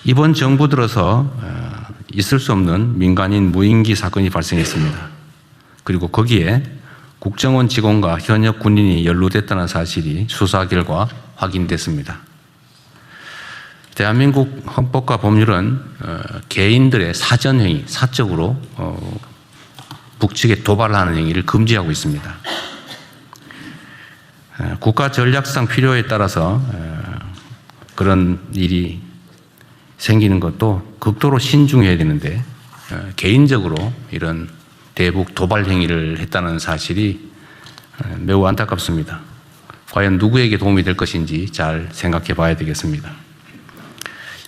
이번 정부 들어서 있을 수 없는 민간인 무인기 사건이 발생했습니다. 그리고 거기에 국정원 직원과 현역 군인이 연루됐다는 사실이 수사 결과 확인됐습니다. 대한민국 헌법과 법률은 개인들의 사전행위, 사적으로 북측에 도발하는 행위를 금지하고 있습니다. 국가 전략상 필요에 따라서 그런 일이 생기는 것도 극도로 신중해야 되는데 개인적으로 이런 대북 도발 행위를 했다는 사실이 매우 안타깝습니다. 과연 누구에게 도움이 될 것인지 잘 생각해 봐야 되겠습니다.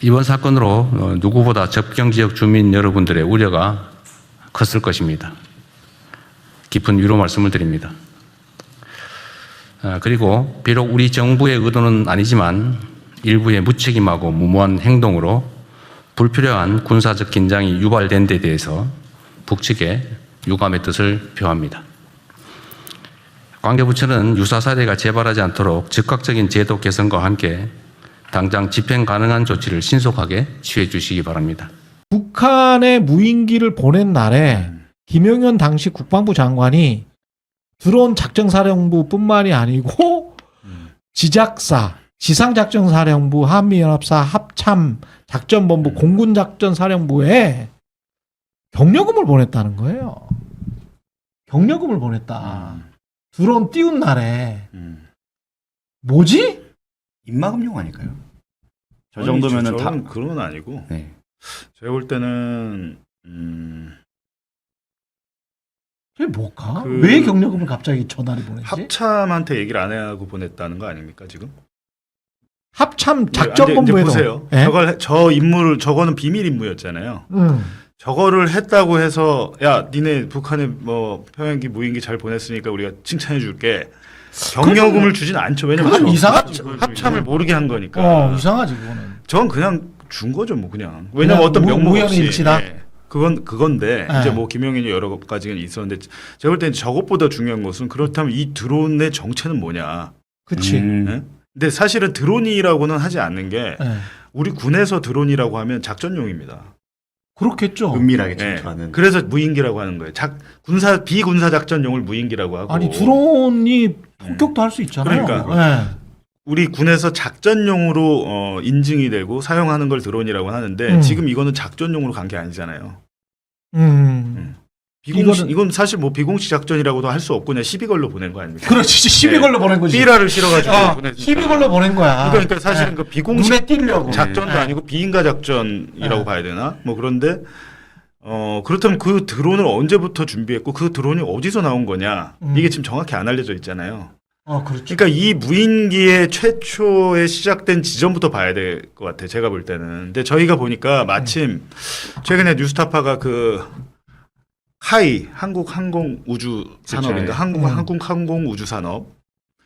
이번 사건으로 누구보다 접경지역 주민 여러분들의 우려가 컸을 것입니다. 깊은 위로 말씀을 드립니다. 그리고 비록 우리 정부의 의도는 아니지만 일부의 무책임하고 무모한 행동으로 불필요한 군사적 긴장이 유발된 데 대해서 북측에 유감의 뜻을 표합니다. 관계부처는 유사 사례가 재발하지 않도록 즉각적인 제도 개선과 함께 당장 집행 가능한 조치를 신속하게 취해 주시기 바랍니다. 북한에 무인기를 보낸 날에 김영현 당시 국방부 장관이 드론 작전사령부뿐만이 아니고 지작사, 지상작전사령부, 한미연합사 합참 작전본부, 공군작전사령부에 경력금을 보냈다는 거예요. 경력금을 보냈다. 드론 띄운 날에. 뭐지? 입막음용 아닐까요? 저 정도면은 다 그런 건 아니고. 네. 제가 볼 때는 그게 뭘까? 왜 경력금을 갑자기 전화를 보냈지? 합참한테 얘기를 안 하고 보냈다는 거 아닙니까 지금? 합참 이제 작전본부에도. 보세요. 예? 저 임무를 저거는 비밀 임무였잖아요. 저거를 했다고 해서 야 니네 북한에 뭐 평양기 무인기 잘 보냈으니까 우리가 칭찬해 줄게. 경력금을 주진 않죠. 왜냐면 그건 이상하지. 합참을 모르게 한 거니까. 이상하지 그거는. 전 그냥 준 거죠, 뭐 그냥. 왜냐면 어떤 명목 없이. 우연일치다. 예. 그건데 네. 이제 뭐 김용현이 여러 가지가 있었는데 제가 볼 때는 저것보다 중요한 것은 그렇다면 이 드론의 정체는 뭐냐. 그치. 예? 근데 사실은 드론이라고는 하지 않는 게 예. 우리 군에서 드론이라고 하면 작전용입니다. 그렇겠죠. 은밀하게 예. 침투하는. 그래서 무인기라고 하는 거예요. 비군사 작전용을 무인기라고 하고. 아니 드론이 폭격도 할 수 있잖아요. 그러니까. 예. 우리 군에서 작전용으로 인증이 되고 사용하는 걸 드론이라고 하는데 지금 이거는 작전용으로 간 게 아니잖아요. 이건 사실 뭐 비공식 작전이라고도 할 수 없고 그냥 시비걸로 보낸 거 아닙니까? 그렇지. 시비걸로 보낸 거지. 삐라를 실어가지고 보냈으니까. 시비걸로 보낸 거야. 그러니까 사실은 그 비공식 눈에 띄려고. 작전도 아니고 비인가 작전이라고 봐야 되나? 뭐 그런데 그렇다면 그 드론을 언제부터 준비했고 그 드론이 어디서 나온 거냐? 이게 지금 정확히 안 알려져 있잖아요. 그렇죠. 그러니까 이 무인기의 최초에 시작된 지점부터 봐야 될 것 같아요. 제가 볼 때는. 근데 저희가 보니까 마침 최근에 뉴스타파가 그 카이 한국항공우주산업인가 한국항공우주산업.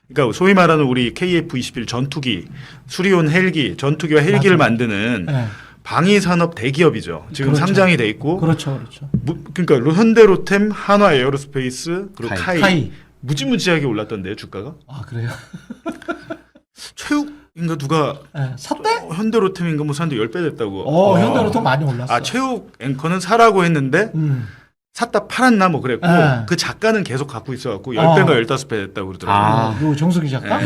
그러니까 소위 말하는 우리 KF-21 전투기, 수리온 헬기, 전투기와 헬기를 만드는 방위산업 대기업이죠. 지금 그렇죠. 상장이 돼 있고. 그렇죠. 그러니까 현대로템, 한화에어로스페이스, 그리고 카이. 무지무지하게 올랐던데요, 주가가? 아, 그래요? 최욱인가 누가 샀대? 현대로템인가 뭐 샀는데 10배 됐다고. 현대로템 많이 올랐어. 최욱 앵커는 사라고 했는데 샀다 팔았나 뭐 그랬고 그 작가는 계속 갖고 있어갖고 10배가 15배 됐다고 그러더라고요. 요 정석이 작가?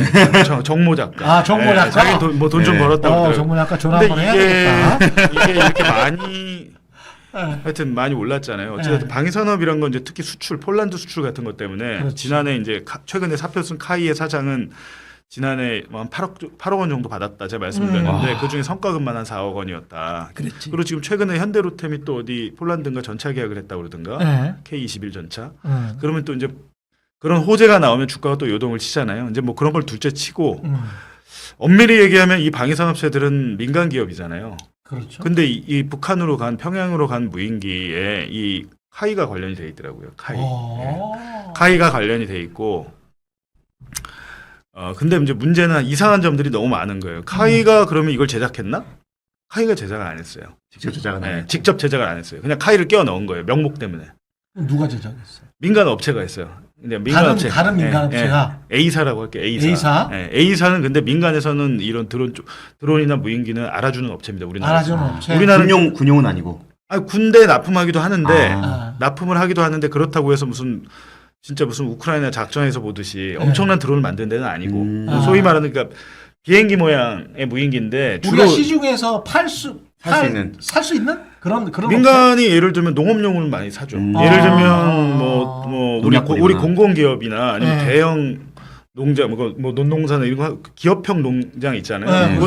정모 작가. 정모 작가. 자기 돈 좀 벌었다고 그러더라고요. 정모 작가 전화 한번 해야 되겠다. 이게 이렇게 많이 하여튼 많이 올랐잖아요. 어쨌든 방위산업이란 건 이제 특히 수출, 폴란드 수출 같은 것 때문에 그렇지. 지난해 이제 최근에 사표 쓴 카이의 사장은 지난해 한 8억 원 정도 받았다 제가 말씀드렸는데 그 중에 성과금만 한 4억 원이었다. 그랬지. 그리고 지금 최근에 현대로템이 또 어디 폴란드인가 전차 계약을 했다고 그러던가 K21 전차. 그러면 또 이제 그런 호재가 나오면 주가가 또 요동을 치잖아요. 이제 뭐 그런 걸 둘째 치고 엄밀히 얘기하면 이 방위산업체들은 민간 기업이잖아요. 그렇죠. 근데 이 북한으로 간 평양으로 간 무인기에 이 카이가 관련이 돼 있더라고요. 카이가 관련이 돼 있고 근데 이제 문제는 이상한 점들이 너무 많은 거예요. 카이가 그러면 이걸 제작했나? 카이가 제작을 안 했어요. 직접 제작은 안 했고. 직접 제작을 안 했어요. 그냥 카이를 끼워 넣은 거예요. 명목 때문에. 누가 제작했어요? 민간 업체가 했어요. 근데 민간업체 다른 민간업체가 A사라고 할게요. A사. A사는 근데 민간에서는 이런 드론이나 무인기는 알아주는 업체입니다. 우리나라. 알아주는 업체. 우리나라는 군용은 아니고. 아니, 군대 납품하기도 하는데 아. 납품을 하기도 하는데 그렇다고 해서 진짜 무슨 우크라이나 작전에서 보듯이 엄청난 드론을 만드는 데는 아니고 소위 말하는 그러니까 비행기 모양의 무인기인데 우리가 주로 시중에서 살 수 있는 그런 민간이 예를 들면 농업용을 많이 사죠. 예를 들면 뭐 우리 공공기업이나 아니면 대형 농장 뭐 논농사나 이런 거 기업형 농장 있잖아요.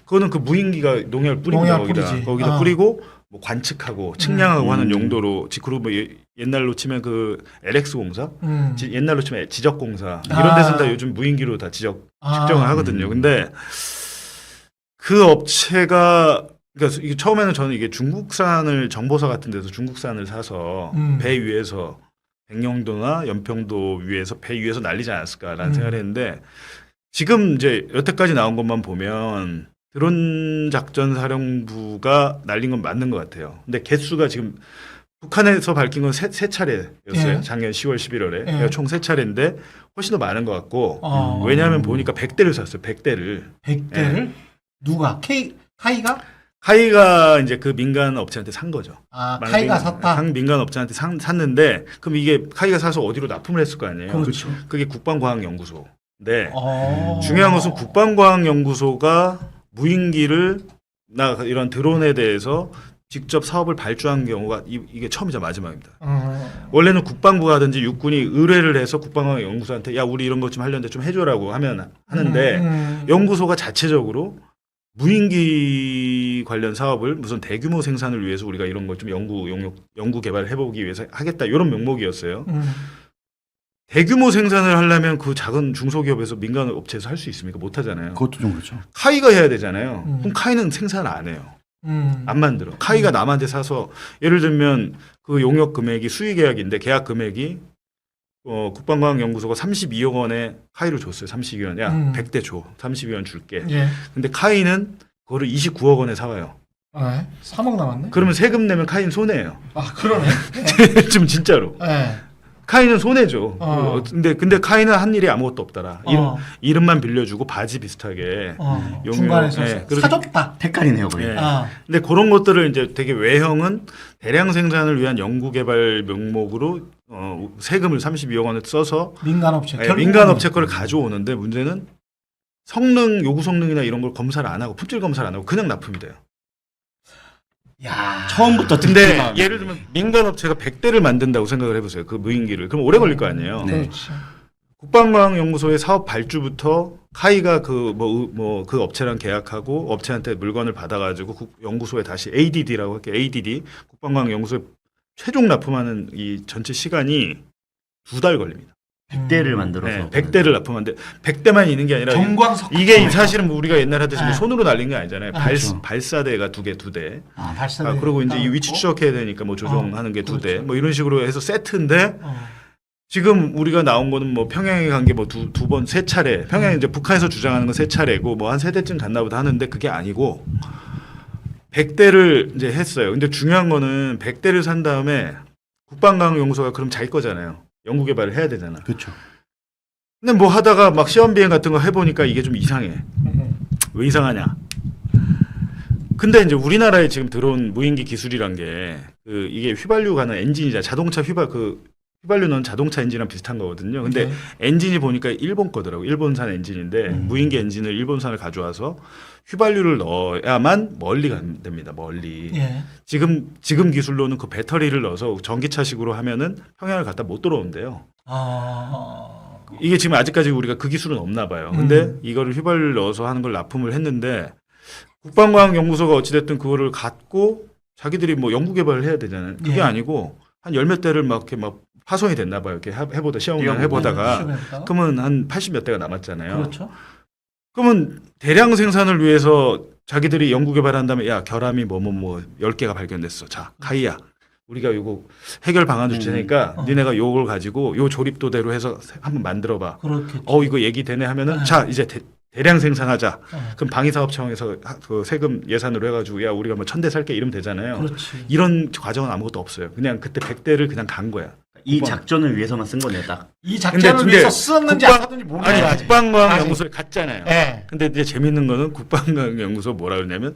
그거는 그 무인기가 농약을 뿌립니다. 거기다 뿌리고 뭐 관측하고 측량하고 하는 용도로 그리고 뭐 옛날로 치면 그 LX 공사, 옛날로 치면 지적 공사 이런 데서는 다 요즘 무인기로 다 측정을 하거든요. 근데 그 업체가 그러니까 이게 처음에는 저는 이게 중국산을 정보사 같은 데서 중국산을 사서 배 위에서 백령도나 연평도 위에서 배 위에서 날리지 않았을까라는 생각을 했는데 지금 이제 여태까지 나온 것만 보면 드론 작전 사령부가 날린 건 맞는 것 같아요. 근데 개수가 지금 북한에서 밝힌 건 세 차례였어요. 작년 10월, 11월에. 그러니까 총 3차례인데 훨씬 더 많은 것 같고 왜냐하면 보니까 100대를 샀어요. 100대를. 100대를? 누가? 카이가? 카이가 이제 그 민간 업체한테 산 거죠. 카이가 샀다? 민간 업체한테 샀는데 그럼 이게 카이가 사서 어디로 납품을 했을 거 아니에요. 그렇죠. 그게 국방과학연구소인데 중요한 것은 국방과학연구소가 무인기를 이런 드론에 대해서 직접 사업을 발주한 경우가 이게 처음이자 마지막입니다. 원래는 국방부가 하든지 육군이 의뢰를 해서 국방과학연구소한테 야 우리 이런 것 좀 하려는데 좀 해줘라고 하는데 연구소가 자체적으로 무인기 관련 사업을 무슨 대규모 생산을 위해서 우리가 이런 걸 좀 연구 개발을 해보기 위해서 하겠다 이런 명목이었어요. 대규모 생산을 하려면 그 작은 중소기업에서 민간 업체에서 할 수 있습니까? 못 하잖아요. 그것도 좀 그렇죠. 카이가 해야 되잖아요. 그럼 카이는 생산 안 해요. 안 만들어. 카이가 남한테 사서 예를 들면 그 용역 금액이 수의 계약인데 계약 금액이 국방과학연구소가 32억 원에 카이를 줬어요. 32억 원. 야 100대 줘. 32억 원 줄게. 근데 카이는 그거를 29억 원에 사와요. 3억 남았네. 그러면 세금 내면 카이는 손해예요. 그러네. 지금 진짜로. 카이는 손해죠. 근데 카이는 한 일이 아무것도 없더라. 이름만 빌려주고 바지 비슷하게 중간에서 사줬다. 택갈이네요, 거의. 근데 그런 것들을 이제 되게 외형은 대량 생산을 위한 연구개발 명목으로 세금을 32억 원을 써서 민간업체 거를 가져오는데 문제는 요구 성능이나 이런 걸 검사를 안 하고 품질 검사를 안 하고 그냥 납품이 돼요. 처음부터 근데 예를 들면 민간업체가 100대를 만든다고 생각을 해보세요. 그 무인기를. 그럼 오래 걸릴 거 아니에요. 국방과학연구소의 사업 발주부터 카이가 그 업체랑 계약하고 업체한테 물건을 받아가지고 연구소에 다시 ADD라고 할게요. ADD 국방과학연구소에 최종 납품하는 이 전체 시간이 2달 걸립니다. 100대를 만들어서 100대를 납품하는데 100대만 있는 게 아니라 이게 사실은 우리가 옛날에 하듯이 손으로 날린 게 아니잖아요. 발사대가 두 대. 발사대. 그리고 이제 이 위치 추적해야 되니까 뭐 조종하는 게 2대. 뭐 이런 식으로 해서 세트인데 지금 우리가 나온 거는 뭐 평양에 간 게 뭐 두 번, 3차례. 평양 이제 북한에서 주장하는 건 3차례고 뭐 한 3대쯤 갔나 보다 하는데 그게 아니고 100대를 이제 했어요. 근데 중요한 거는 100대를 산 다음에 국방과학연구소가 그럼 자기 거잖아요. 연구 개발을 해야 되잖아. 그렇죠. 근데 뭐 하다가 막 시험 비행 같은 거 해보니까 이게 좀 이상해. 왜 이상하냐? 근데 이제 우리나라에 지금 들어온 무인기 기술이란 게 이게 휘발유 가는 엔진이자 자동차 휘발유는 자동차 엔진이랑 비슷한 거거든요. 근데 엔진이 보니까 일본 거더라고. 일본산 엔진인데 무인기 엔진을 일본산을 가져와서 휘발유를 넣어야만 멀리 갑니다. 멀리. 지금 기술로는 그 배터리를 넣어서 전기차식으로 하면은 평양을 갖다 못 들어온대요. 이게 지금 아직까지 우리가 그 기술은 없나 봐요. 근데 이거를 휘발유를 넣어서 하는 걸 납품을 했는데 국방과학연구소가 어찌됐든 그거를 갖고 자기들이 뭐 연구 개발을 해야 되잖아요. 그게 아니고 한 10몇 대를 막 이렇게 막 파손이 됐나 봐요. 이렇게 시험을 해보다가 그러면 한 80몇 대가 남았잖아요. 그렇죠. 그러면 대량 생산을 위해서 자기들이 연구 개발한 다음에 야 결함이 뭐 10개가 발견됐어. 자 카이야 우리가 요거 해결 방안을 줄 테니까 니네가 요걸 가지고 요 조립도대로 해서 한번 만들어봐. 이거 얘기되네 하면은 자 이제 대량 생산하자. 그럼 방위사업청에서 그 세금 예산으로 해가지고 야 우리가 뭐 1000대 살게 이러면 되잖아요. 이런 과정은 아무것도 없어요. 그냥 그때 100대를 그냥 간 거야. 이 작전을 위해서만 쓴 거네요, 딱. 이 작전을 근데 위해서 썼는지 안 썼는지 아니 모르겠어요. 국방과학연구소에 갔잖아요. 예. 근데 이제 재밌는 거는 국방과학연구소 뭐라 그러냐면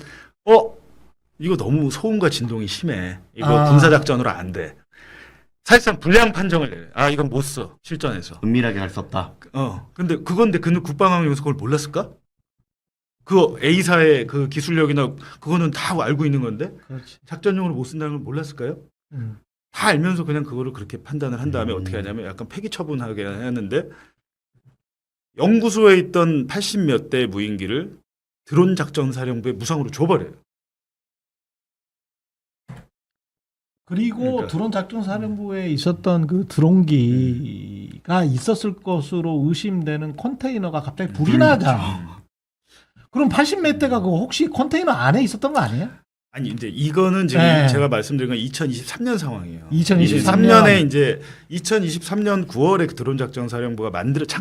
이거 너무 소음과 진동이 심해. 이거 군사작전으로 안 돼. 사실상 불량 판정을 내요. 이건 못 써. 실전에서. 은밀하게 할 수 없다. 근데 그건데 국방학연구소 그걸 몰랐을까? 그 A사의 그 기술력이나 그거는 다 알고 있는 건데 그렇지. 작전용으로 못 쓴다는 걸 몰랐을까요? 다 알면서 그냥 그거를 그렇게 판단을 한 다음에 어떻게 하냐면 약간 폐기 처분하게 했는데 연구소에 있던 80몇 대 무인기를 드론 작전 사령부에 무상으로 줘버려요. 그리고 그러니까. 드론 작전 사령부에 있었던 그 드론기가 있었을 것으로 의심되는 컨테이너가 갑자기 불이 나잖아. 그럼 80몇 대가 그 혹시 컨테이너 안에 있었던 거 아니에요? 아니 이제 이거는 지금 네. 제가 말씀드린 건 2023년 상황이에요. 2023년. 이제 2023년 9월에 그 드론 작전 사령부가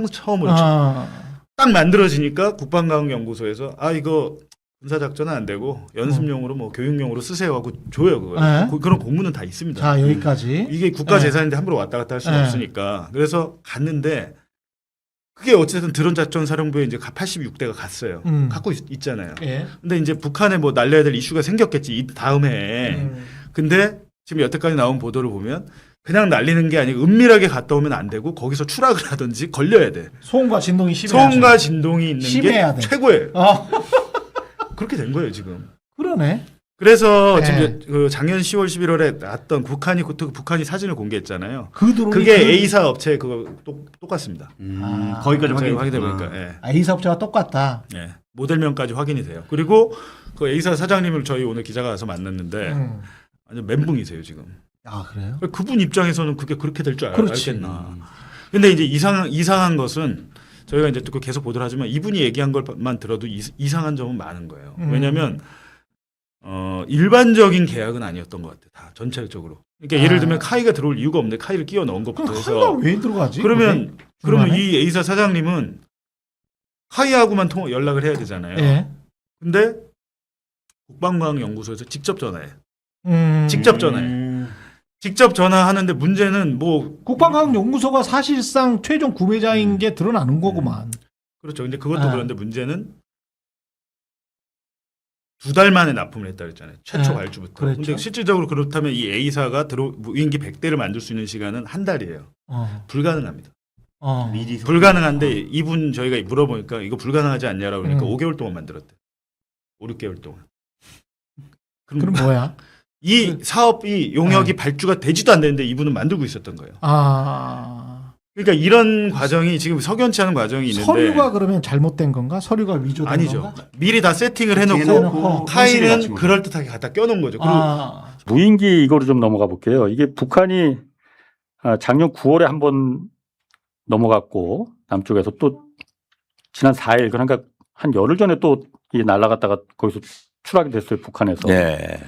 처음으로 아, 딱 만들어지니까 국방과학연구소에서 이거 군사 작전은 안 되고 연습용으로 뭐 교육용으로 쓰세요 하고 줘요 그거. 네. 그런 공문은 다 있습니다. 자 여기까지. 이게 국가 재산인데 함부로 왔다 갔다 할 수는 네. 없으니까 그래서 갔는데 그게 어쨌든 드론 작전 사령부에 이제 86대가 갔어요. 갖고 있잖아요. 예. 근데 이제 북한에 뭐 날려야 될 이슈가 생겼겠지 이 다음에. 근데 지금 여태까지 나온 보도를 보면 그냥 날리는 게 아니고 은밀하게 갔다 오면 안 되고 거기서 추락을 하든지 걸려야 돼. 소음과 진동이 심해야 소음과 진동이 있는 심해야 게 돼. 최고예요. 어. 그렇게 된 거예요 지금. 그러네. 그래서 네. 지금 그 작년 10월 11월에 나왔던 북한이 사진을 공개했잖아요. 그 드론이 그게 A사 업체 그거 똑같습니다. 거기까지 제가 확인. 확인해 보니까 예. A사 업체가 똑같다. 예. 모델명까지 확인이 돼요. 그리고 그 A사 사장님을 저희 오늘 기자가 가서 만났는데 완전 멘붕이세요 지금. 아 그래요? 그분 입장에서는 그게 그렇게 될 줄 그렇지. 알겠나. 근데 이제 이상한 것은 저희가 이제 또 계속 보도를 하지만 이분이 얘기한 것만 들어도 이상한 점은 많은 거예요. 왜냐하면 일반적인 계약은 아니었던 것 같아요. 다 전체적으로. 그러니까 예를 들면 카이가 들어올 이유가 없는데 카이를 끼워 넣은 것부터 해서 왜 들어가지? 그러면 중간에? 이 A사 사장님은 카이하고만 연락을 해야 되잖아요. 예. 근데 국방과학연구소에서 직접 전화해. 직접 직접 전화하는데 문제는 뭐 국방과학연구소가 사실상 최종 구매자인 게 드러나는 거구만. 그렇죠. 근데 그것도 그런데 문제는 2달 만에 납품을 했다 그랬잖아요. 최초 네. 발주부터. 그랬죠. 근데 실질적으로 그렇다면 이 A사가 무인기 100대를 만들 수 있는 시간은 한 달이에요. 불가능합니다. 미리 불가능한데 이분 저희가 물어보니까 이거 불가능하지 않냐라고 그러니까 5개월 동안 만들었대. 5, 6개월 동안. 그럼 뭐야? 이 사업이 용역이 발주가 되지도 않는데 이분은 만들고 있었던 거예요. 그러니까 이런 과정이 지금 석연치 않은 과정이 있는데 서류가 그러면 잘못된 건가? 서류가 위조된 아니죠. 건가? 미리 다 세팅을 해놓고 해놓고 카이는 그럴듯하게 갖다 껴놓은 거죠. 그리고 무인기 이거로 좀 넘어가 볼게요. 이게 북한이 작년 9월에 한번 넘어갔고 남쪽에서 또 지난 4일 그러니까 한 열흘 전에 또 이게 날아갔다가 거기서 추락이 됐어요. 북한에서. 네.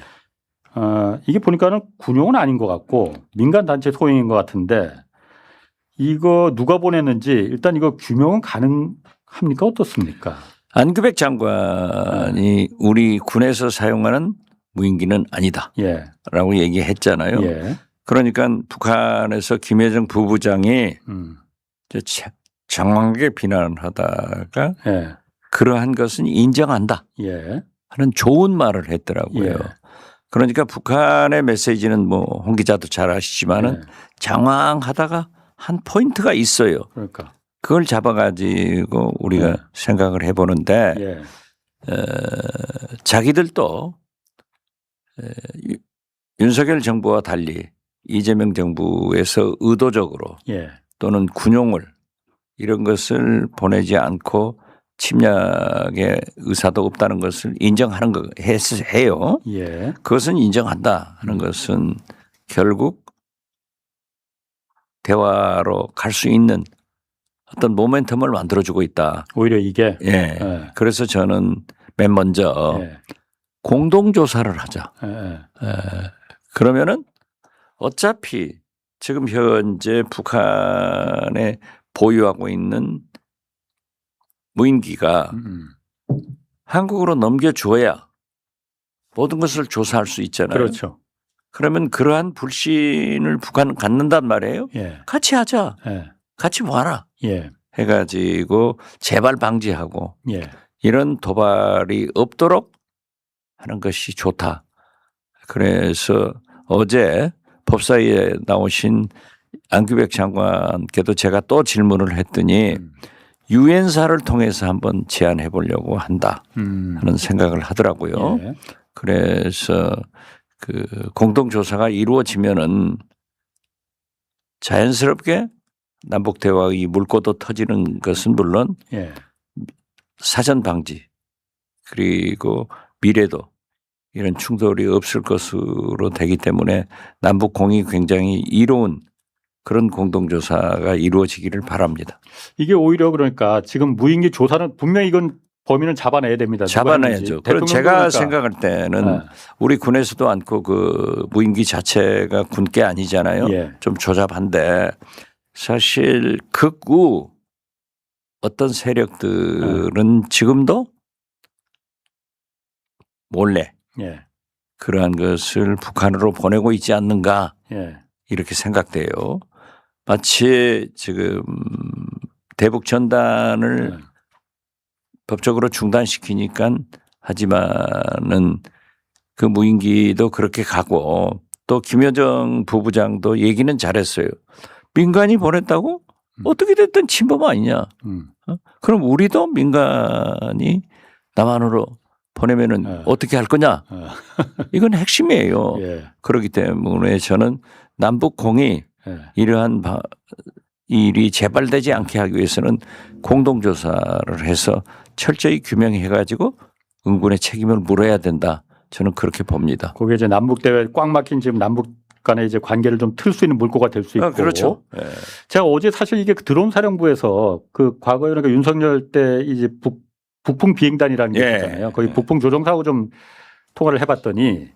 이게 보니까는 군용은 아닌 것 같고 민간 단체 소행인 것 같은데 이거 누가 보냈는지 일단 이거 규명은 가능합니까? 어떻습니까? 안규백 장관이 우리 군에서 사용하는 무인기는 아니다라고 예. 얘기했잖아요. 예. 그러니까 북한에서 김여정 부부장이 장황하게 비난을 하다가 예. 그러한 것은 인정한다 예. 하는 좋은 말을 했더라고요. 예. 그러니까 북한의 메시지는 뭐 홍 기자도 잘 아시지만은 장황하다가 한 포인트가 있어요. 그러니까. 그걸 잡아가지고 우리가 생각을 해보는데 예. 자기들도 윤석열 정부와 달리 이재명 정부에서 의도적으로 또는 군용을 이런 것을 보내지 않고 침략의 의사도 없다는 것을 인정하는 거 해요. 예. 그것은 인정한다 하는 것은 결국 대화로 갈 수 있는 어떤 모멘텀을 만들어주고 있다. 오히려 이게. 예. 예. 그래서 저는 맨 먼저 공동조사를 하자. 그러면은 어차피 지금 현재 북한에 보유하고 있는 무인기가 한국으로 넘겨줘야 모든 것을 조사할 수 있잖아요. 그렇죠. 그러면 그러한 불신을 북한은 갖는단 말이에요. 예. 같이 하자. 예. 같이 와라. 예. 해가지고 재발 방지하고 예. 이런 도발이 없도록 하는 것이 좋다. 그래서 어제 법사위에 나오신 안규백 장관께도 제가 또 질문을 했더니 유엔사를 통해서 한번 제안해 보려고 한다 하는 생각을 하더라고요. 예. 그래서 그 공동조사가 이루어지면은 자연스럽게 남북 대화의 물꼬도 터지는 것은 물론 예. 사전 방지 그리고 미래도 이런 충돌이 없을 것으로 되기 때문에 남북 공이 굉장히 이로운 그런 공동조사가 이루어지기를 바랍니다. 이게 오히려 그러니까 지금 무인기 조사는 분명히 이건 범인은 잡아내야 됩니다. 누가 했는지. 잡아내야죠. 그럼 대통령도 제가 그러니까. 생각할 때는 네. 우리 군에서도 않고 그 무인기 자체가 군게 아니잖아요. 예. 좀 조잡한데 사실 극우 어떤 세력들은 지금도 몰래 예. 그러한 것을 북한으로 보내고 있지 않는가 예. 이렇게 생각돼요. 마치 지금 대북 전단을 네. 법적으로 중단시키니까 하지만은 그 무인기도 그렇게 가고 또 김여정 부부장도 얘기는 잘했어요. 민간이 보냈다고 어떻게 됐든 침범 아니냐. 그럼 우리도 민간이 남한으로 보내면은 네. 어떻게 할 거냐. 이건 핵심이에요. 예. 그렇기 때문에 저는 남북공이 예. 이러한 일이 재발되지 않게 하기 위해서는 공동조사를 해서 철저히 규명해가지고 응군의 책임을 물어야 된다. 저는 그렇게 봅니다. 그게 이제 남북 대회 꽉 막힌 지금 남북 간의 이제 관계를 좀 틀 수 있는 물꼬가 될 수 있고. 그렇죠. 예. 제가 어제 사실 이게 드론 사령부에서 그 과거에 그러니까 윤석열 때 이제 북풍 비행단이라는 게 예. 있잖아요. 거기 북풍 조종사하고 좀 통화를 해봤더니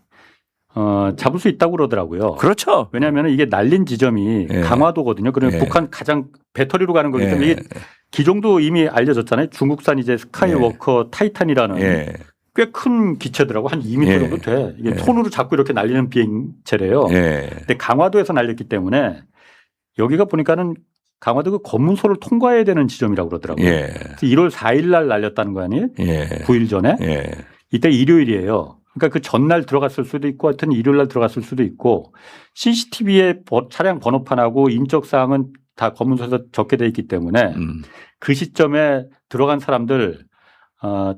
잡을 수 있다고 그러더라고요. 그렇죠. 왜냐하면 이게 날린 지점이 예. 강화도거든요. 그러면 예. 북한 가장 배터리로 가는 거기 때문에 예. 이게 기종도 이미 알려졌잖아요. 중국산 이제 스카이워커 타이탄이라는 예. 꽤 큰 기체더라고. 한 2m 예. 정도 돼. 이게 예. 손으로 잡고 이렇게 날리는 비행체래요. 예. 근데 강화도에서 날렸기 때문에 여기가 보니까는 강화도 그 검문소를 통과해야 되는 지점이라고 그러더라고요. 예. 그래서 1월 4일 날 날렸다는 거 아니에요? 예. 9일 전에. 예. 이때 일요일이에요. 그러니까 그 전날 들어갔을 수도 있고 하여튼 일요일 날 들어갔을 수도 있고 CCTV에 차량 번호판하고 인적 사항은 다 검문소에서 적게 돼 있기 때문에 그 시점에 들어간 사람들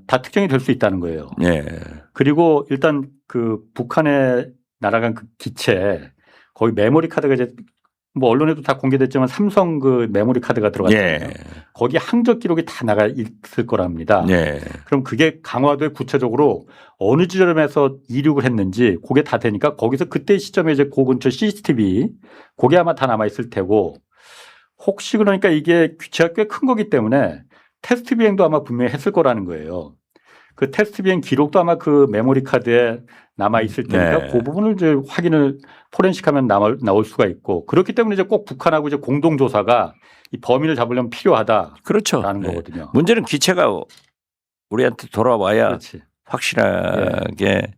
다 특정이 될 수 있다는 거예요. 예. 그리고 일단 그 북한에 날아간 그 기체 거기 메모리 카드가 이제 뭐 언론에도 다 공개됐지만 삼성 그 메모리 카드가 들어갔잖아요. 예. 거기 항적 기록이 다 나가 있을 거랍니다. 예. 그럼 그게 강화도에 구체적으로 어느 지점에서 이륙을 했는지 그게 다 되니까 거기서 그때 시점에 이제 그 근처 CCTV 그게 아마 다 남아 있을 테고 혹시 그러니까 이게 규체가 꽤 큰 거기 때문에 테스트 비행도 아마 분명히 했을 거라는 거예요. 그 테스트 비행 기록도 아마 그 메모리 카드에 남아 있을 테니까 네. 그 부분을 이제 확인을 포렌식하면 나올 수가 있고 그렇기 때문에 이제 꼭 북한하고 이제 공동 조사가 이 범인을 잡으려면 필요하다라는 그렇죠. 거거든요. 문제는 기체가 우리한테 돌아와야 그렇지. 확실하게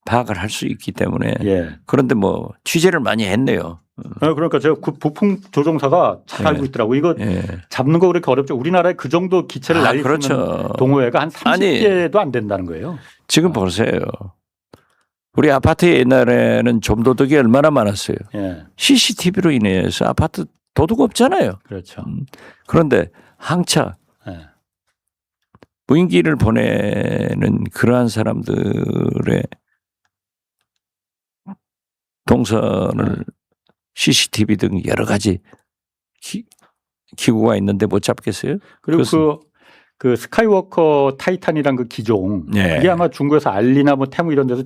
파악을 할 수 있기 때문에 예. 그런데 뭐 취재를 많이 했네요. 그러니까 제가 그 부풍 조종사가 잘 예. 알고 있더라고. 이거 예. 잡는 거 그렇게 어렵죠. 우리나라에 그 정도 기체를 날릴 수 있는 그렇죠. 동호회가 한 아니. 30개도 안 된다는 거예요. 지금 보세요. 우리 아파트에 옛날에는 좀도둑이 얼마나 많았어요. 예. CCTV로 인해서 아파트 도둑 없잖아요. 그렇죠. 그런데 항차 예. 무인기를 보내는 그러한 사람들의 동선을 CCTV 등 여러 가지 기구가 있는데 못 잡겠어요? 그리고 그 스카이워커 타이탄이란 그 기종 예. 이게 아마 중국에서 알리나 뭐 태무 이런 데서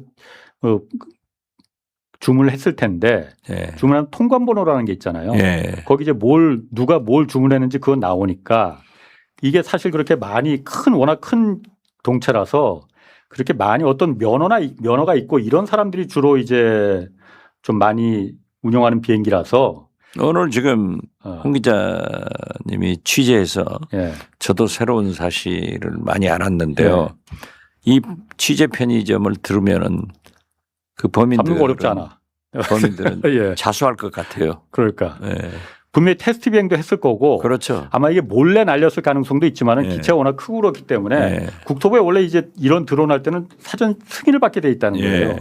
주문을 했을 텐데 예. 주문한 통관번호라는 게 있잖아요. 예. 거기 이제 누가 뭘 주문했는지 그거 나오니까 이게 사실 그렇게 많이 워낙 큰 동체라서 그렇게 많이 어떤 면허가 있고 이런 사람들이 주로 이제 좀 많이 운영하는 비행기라서 오늘 지금 홍 기자님이 취재해서 예. 저도 새로운 사실을 많이 알았는데요. 이 취재 편의점을 들으면은 그 범인들 잡는 거 어렵지 않아. 범인들은 예. 자수할 것 같아요. 그러니까 예. 분명히 테스트 비행도 했을 거고 그렇죠. 아마 이게 몰래 날렸을 가능성도 있지만은 예. 기체가 워낙 크고 그렇기 때문에 예. 국토부에 원래 이제 이런 드론 할 때는 사전 승인을 받게 돼 있다는 거예요. 예.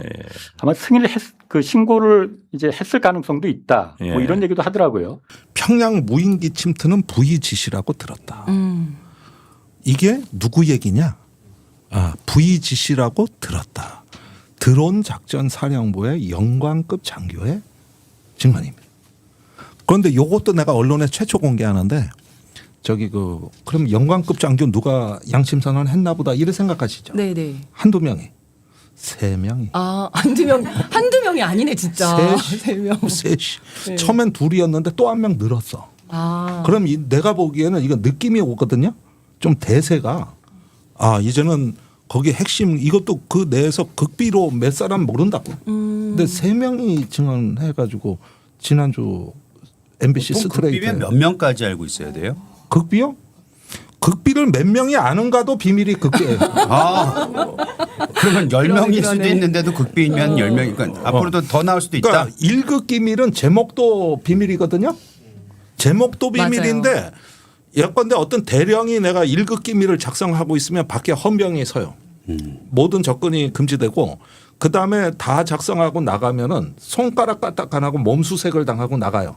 아마 승인을 그 신고를 이제 했을 가능성도 있다. 예. 뭐 이런 얘기도 하더라고요. 평양 무인기 침투는 VGC라고 들었다. 이게 누구 얘기냐? VGC라고 들었다. 드론 작전 사령부의 영관급 장교의 증언입니다. 그런데 요것도 내가 언론에 최초 공개하는데 그럼 영관급 장교 누가 양심선언 했나 보다 이렇게 생각하시죠? 네네. 한두 명이. 3명이. 아, 한두 명이 아니네, 진짜. 세 명. 셋이. 네. 처음엔 둘이었는데 또 한 명 늘었어. 아. 그럼 내가 보기에는 이거 느낌이 오거든요. 좀 대세가 이제는 거기 핵심 이것도 그 내에서 극비로 몇 사람 모른다고. 근데 3명이 증언해가지고 지난주 MBC 스트레이트 극비면 몇 명까지 알고 있어야 돼요? 극비요? 극비를 몇 명이 아는가도 비밀이 극비예요. 그러면 10명일 수도 그러네. 있는데도 극비면 10명이니까 그러니까 앞으로도 더 나올 수도 있다. 그러니까 1급 기밀은 제목도 비밀이거든요. 제목도 비밀인데 예컨대 어떤 대령이 내가 1급 기밀을 작성하고 있으면 밖에 헌병이 서요. 모든 접근이 금지되고 그다음에 다 작성하고 나가면은 손가락 까딱 안 하고 몸수색을 당하고 나가요.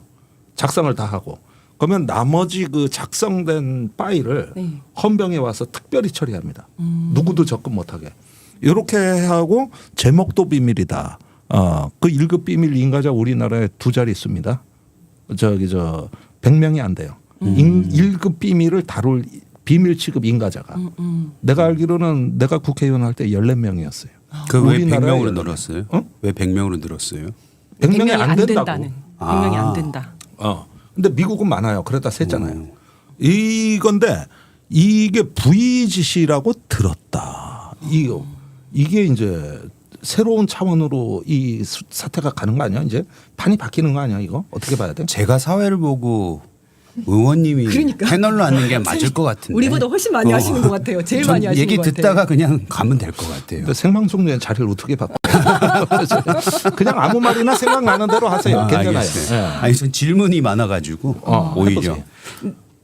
작성을 다 하고. 그러면 나머지 그 작성된 파일을 네. 헌병에 와서 특별히 처리합니다. 누구도 접근 못하게. 이렇게 하고 제목도 비밀이다. 그 1급 비밀 인가자 우리나라에 2자리 있습니다. 100명이 안 돼요. 1급 비밀을 다룰 비밀 취급 인가자가. 내가 알기로는 내가 국회의원 할 때 14명이었어요. 그 왜 우리나라에 100명으로 늘었어요? 왜 100명으로 늘었어요? 100명이 안 된다고. 된다는. 100명이 안 된다. 근데 미국은 많아요. 그러다 셌잖아요. 이건데 이게 VGC라고 들었다. 이게 이제 새로운 차원으로 이 사태가 가는 거 아니야? 이제 판이 바뀌는 거 아니야? 이거 어떻게 봐야 돼? 제가 사회를 보고 의원님이 그러니까. 패널로 앉는 게 맞을 것 같은데. 우리보다 훨씬 많이 하시는 것 같아요. 제일 전 많이 하시는 얘기 것 같아요. 듣다가 그냥 가면 될 것 같아요. 근데 생방송 중에 자리를 어떻게 바꿔? 그냥 아무 말이나 생각나는 대로 하세요. 괜찮아요. 알겠어요. 예. 아니 전 질문이 많아가지고 오히려 해보세요.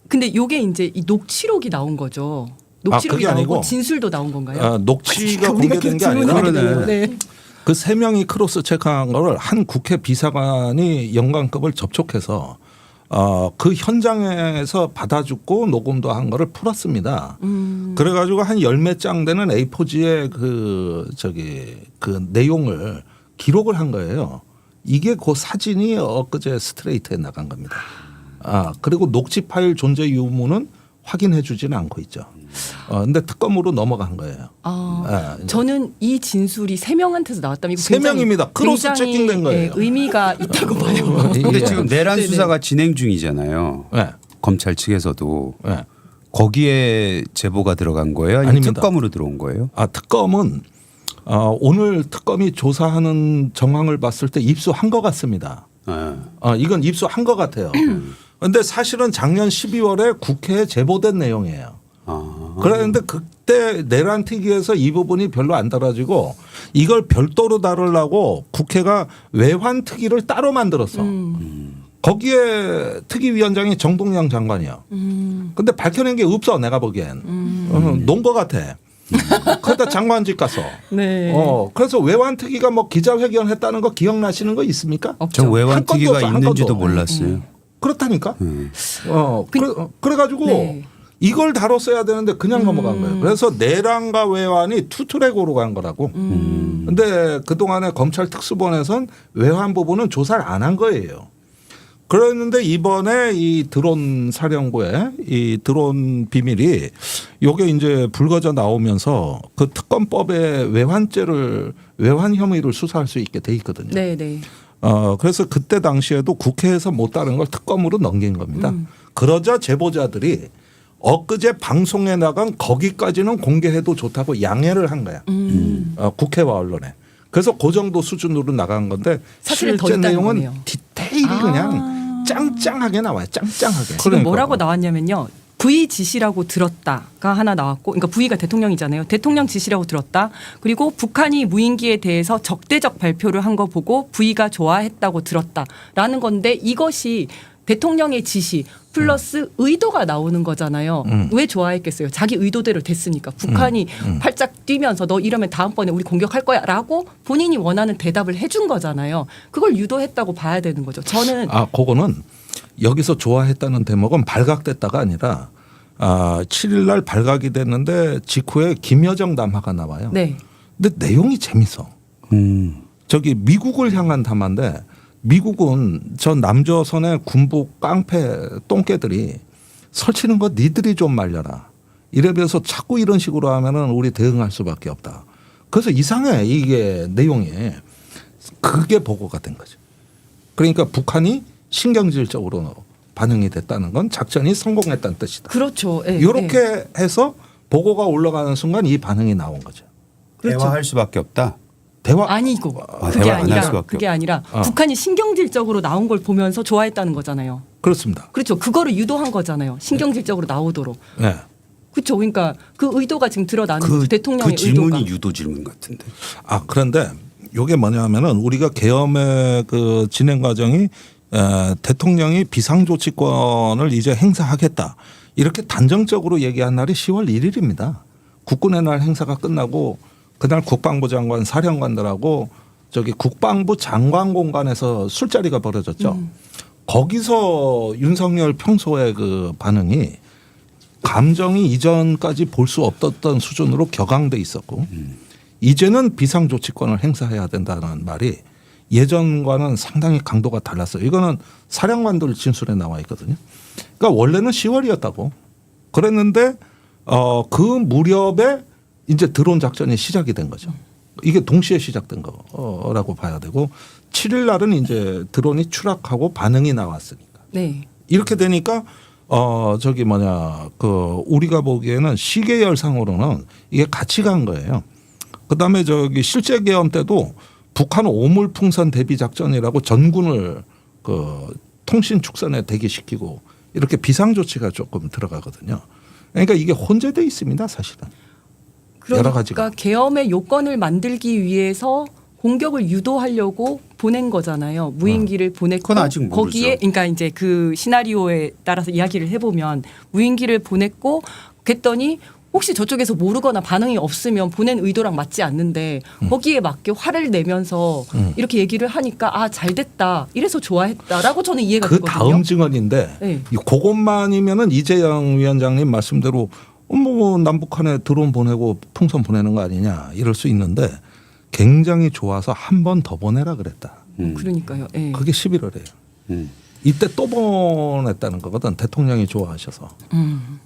근데 요게 이제 이 녹취록이 나온 거죠. 녹취록이 그게 나오고 아니고 진술도 나온 건가요? 녹취가 우리가 공개된 게 계속 아니라 질문하게 그러네. 되네요. 네. 그 3명이 크로스 체크한 거를 한 국회 비서관이 영관급을 접촉해서 그 현장에서 받아주고 녹음도 한 거를 풀었습니다. 그래가지고 한 10몇 장 되는 A4지의 그 내용을 기록을 한 거예요. 이게 그 사진이 엊그제 스트레이트에 나간 겁니다. 그리고 녹취 파일 존재 유무는 확인해 주지는 않고 있죠. 근데 특검으로 넘어간 거예요. 이제. 저는 이 진술이 3명한테서 나왔다면 이거 3명입니다. 크로스 굉장히, 체킹된 거예요. 예, 의미가 있다고 봐요. 근데 지금 내란 네네. 수사가 진행 중이잖아요. 네. 검찰 측에서도 네. 거기에 제보가 들어간 거예요? 아니면 아닙니다. 특검으로 들어온 거예요? 특검은 오늘 특검이 조사하는 정황을 봤을 때 입수한 것 같습니다. 이건 입수한 것 같아요. 그런데 사실은 작년 12월에 국회에 제보된 내용이에요. 그런데 그때 내란 특위에서 이 부분이 별로 안 다뤄지고 이걸 별도로 다루려고 국회가 외환 특위를 따로 만들었어. 거기에 특위위원장이 정동영 장관이요. 근데 밝혀낸 게 없어 내가 보기엔. 논 것 같아. 그러다 장관직 가서. 네. 그래서 외환 특위가 뭐 기자회견 했다는 거 기억나시는 거 있습니까? 저 외환 한 건도 특위가 없어, 한 있는지도 건도. 몰랐어요. 그렇다니까. 그래가지고 네. 이걸 다뤘어야 되는데 그냥 넘어간 거예요. 그래서 내란과 외환이 투트랙으로 간 거라고. 근데 그동안에 검찰 특수본에선 외환 부분은 조사를 안 한 거예요. 그랬는데 이번에 이 드론 사령부의 이 드론 비밀이 요게 이제 불거져 나오면서 그 특검법에 외환 혐의를 수사할 수 있게 돼 있거든요. 네, 네. 그래서 그때 당시에도 국회에서 못 다른 걸 특검으로 넘긴 겁니다. 그러자 제보자들이 엊그제 방송에 나간 거기까지는 공개해도 좋다고 양해를 한 거야. 국회와 언론에. 그래서 그 정도 수준으로 나간 건데 사실은 더 실제 있다는 내용은 거네요. 디테일이 그냥 짱짱하게 나와요. 짱짱하게. 지금 뭐라고 나왔냐면요. V 지시라고 들었다가 하나 나왔고, 그러니까 V가 대통령이잖아요. 대통령 지시라고 들었다. 그리고 북한이 무인기에 대해서 적대적 발표를 한 거 보고 V가 좋아했다고 들었다라는 건데 이것이 대통령의 지시 플러스 의도가 나오는 거잖아요. 왜 좋아했겠어요? 자기 의도대로 됐으니까. 북한이 팔짝 뛰면서 너 이러면 다음번에 우리 공격할 거야 라고 본인이 원하는 대답을 해준 거잖아요. 그걸 유도했다고 봐야 되는 거죠. 저는 그거는 여기서 좋아했다는 대목은 발각됐다가 아니라 7일 날 발각이 됐는데 직후에 김여정 담화가 나와요. 네. 근데 내용이 재밌어. 저기 미국을 향한 담화인데 미국은 저 남조선의 군부 깡패 똥개들이 설치는 거 니들이 좀 말려라. 이러면서 자꾸 이런 식으로 하면은 우리 대응할 수밖에 없다. 그래서 이상해 이게 내용이. 그게 보고가 된 거죠. 그러니까 북한이 신경질적으로 반응이 됐다는 건 작전이 성공했다는 뜻이다. 그렇죠. 네, 이렇게 네. 해서 보고가 올라가는 순간 이 반응이 나온 거죠. 그렇죠. 대화할 수밖에 없다. 대화 아니고 그게 대화 안할 아니라 수밖에 그게 아니라 북한이 신경질적으로 나온 걸 보면서 좋아했다는 거잖아요. 그렇습니다. 그렇죠. 그거를 유도한 거잖아요. 신경질적으로 나오도록. 네. 그렇죠. 그러니까 그 의도가 지금 드러나는 거죠. 대통령의 그 질문이 의도가. 유도 질문 같은데. 그런데 이게 뭐냐면은 우리가 계엄의 그 진행 과정이 대통령이 비상조치권을 이제 행사하겠다. 이렇게 단정적으로 얘기한 날이 10월 1일입니다. 국군의 날 행사가 끝나고 그날 국방부 장관 사령관들하고 저기 국방부 장관 공간에서 술자리가 벌어졌죠. 거기서 윤석열 평소의 그 반응이 감정이 이전까지 볼 수 없었던 수준으로 격앙돼 있었고 이제는 비상조치권을 행사해야 된다는 말이 예전과는 상당히 강도가 달랐어요. 이거는 사령관들 진술에 나와 있거든요. 그러니까 원래는 10월이었다고 그랬는데 그 무렵에 이제 드론 작전이 시작이 된 거죠. 이게 동시에 시작된 거라고 봐야 되고 7일 날은 이제 드론이 추락하고 반응이 나왔으니까. 네. 이렇게 되니까 우리가 보기에는 시계열상으로는 이게 같이 간 거예요. 그다음에 실제 계엄 때도 북한 오물풍선 대비 작전이라고 전군을 통신 축선에 대기시키고 이렇게 비상조치가 조금 들어가거든요. 그러니까 이게 혼재돼 있습니다, 사실은. 여러 가지가. 그러니까 계엄의 요건을 만들기 위해서 공격을 유도하려고 보낸 거잖아요. 무인기를 보냈고 그건 아직 모르죠. 거기에 그러니까 이제 그 시나리오에 따라서 이야기를 해보면 무인기를 보냈고 그랬더니 혹시 저쪽에서 모르거나 반응이 없으면 보낸 의도랑 맞지 않는데 거기에 맞게 화를 내면서 이렇게 얘기를 하니까 잘 됐다 이래서 좋아했다라고 저는 이해가 그 되거든요. 다음 증언인데 네. 그것만이면은 이재영 위원장님 말씀대로 남북한에 드론 보내고 풍선 보내는 거 아니냐 이럴 수 있는데 굉장히 좋아서 한 번 더 보내라 그랬다. 그러니까요. 예. 그게 11월이에요. 이때 또 보냈다는 거거든. 대통령이 좋아하셔서.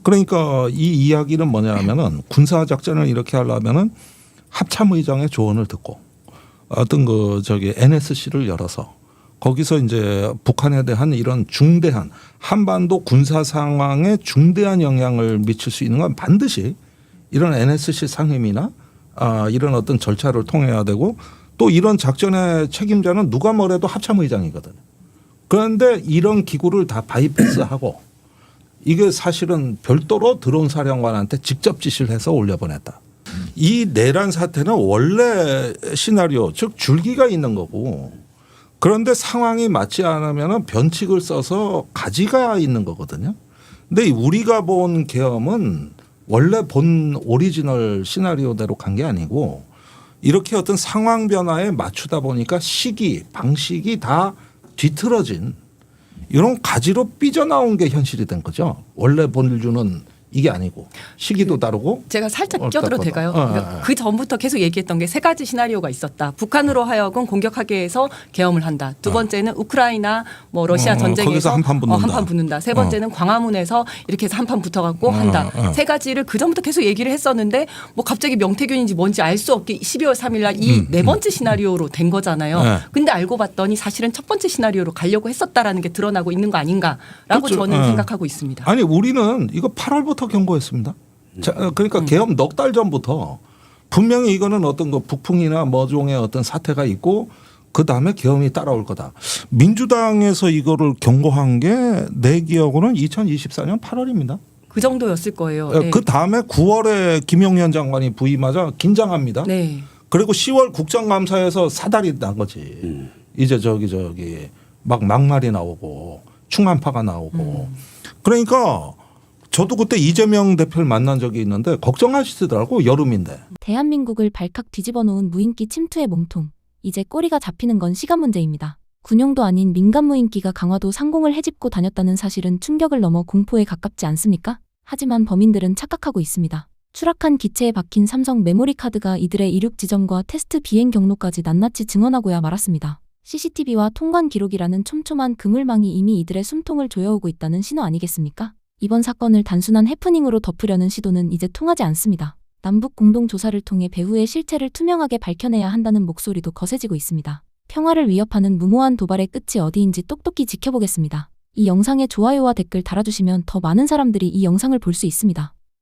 그러니까 이 이야기는 뭐냐면은 군사 작전을 이렇게 하려면은 합참의장의 조언을 듣고 어떤 NSC를 열어서 거기서 이제 북한에 대한 이런 중대한 한반도 군사 상황에 중대한 영향을 미칠 수 있는 건 반드시 이런 NSC 상임이나 이런 어떤 절차를 통해야 되고 또 이런 작전의 책임자는 누가 뭐래도 합참의장이거든요. 그런데 이런 기구를 다 바이패스하고 이게 사실은 별도로 드론 사령관한테 직접 지시를 해서 올려보냈다. 이 내란 사태는 원래 시나리오 즉 줄기가 있는 거고 그런데 상황이 맞지 않으면 변칙을 써서 가지가 있는 거거든요. 근데 우리가 본 계엄은 원래 본 오리지널 시나리오대로 간 게 아니고 이렇게 어떤 상황 변화에 맞추다 보니까 시기, 방식이 다 뒤틀어진 이런 가지로 삐져나온 게 현실이 된 거죠. 원래 본주는 이게 아니고 시기도 다르고. 제가 살짝 껴들어도 될까요? 그러니까 그 전부터 계속 얘기했던 게 세 가지 시나리오가 있었다. 북한으로 하여금 공격하게 해서 계엄을 한다. 두 번째는 우크라이나 러시아 전쟁에서 한판 붙는다. 세 번째는 광화문에서 이렇게 해서 한판 붙어갖고 한다. 세 가지를 그 전부터 계속 얘기를 했었는데 갑자기 명태균인지 뭔지 알 수 없게 12월 3일 날 이 네 번째 시나리오로 된 거잖아요. 근데 알고 봤더니 사실은 첫 번째 시나리오로 가려고 했었다라는 게 드러나고 있는 거 아닌가라고 그렇죠. 저는 생각하고 있습니다. 아니 우리는 이거 8월부터 경고했습니다. 그러니까 계엄 넉 달 전부터 분명히 이거는 어떤 북풍이나 뭐종의 어떤 사태가 있고 그 다음에 계엄이 따라올 거다. 민주당에서 이거를 경고한 게 내 기억으로는 2024년 8월입니다. 그 정도였을 거예요. 네. 그 다음에 9월에 김용현 장관이 부임하자 긴장합니다. 네. 그리고 10월 국정감사에서 사달이 난 거지. 이제 저기 막 막말이 나오고 충한파가 나오고. 그러니까 저도 그때 이재명 대표를 만난 적이 있는데 걱정하시더라고. 여름인데. 대한민국을 발칵 뒤집어 놓은 무인기 침투의 몸통. 이제 꼬리가 잡히는 건 시간 문제입니다. 군용도 아닌 민간 무인기가 강화도 상공을 헤집고 다녔다는 사실은 충격을 넘어 공포에 가깝지 않습니까? 하지만 범인들은 착각하고 있습니다. 추락한 기체에 박힌 삼성 메모리 카드가 이들의 이륙 지점과 테스트 비행 경로까지 낱낱이 증언하고야 말았습니다. CCTV와 통관 기록이라는 촘촘한 그물망이 이미 이들의 숨통을 조여오고 있다는 신호 아니겠습니까? 이번 사건을 단순한 해프닝으로 덮으려는 시도는 이제 통하지 않습니다. 남북 공동조사를 통해 배후의 실체를 투명하게 밝혀내야 한다는 목소리도 거세지고 있습니다. 평화를 위협하는 무모한 도발의 끝이 어디인지 똑똑히 지켜보겠습니다. 이 영상에 좋아요와 댓글 달아주시면 더 많은 사람들이 이 영상을 볼 수 있습니다.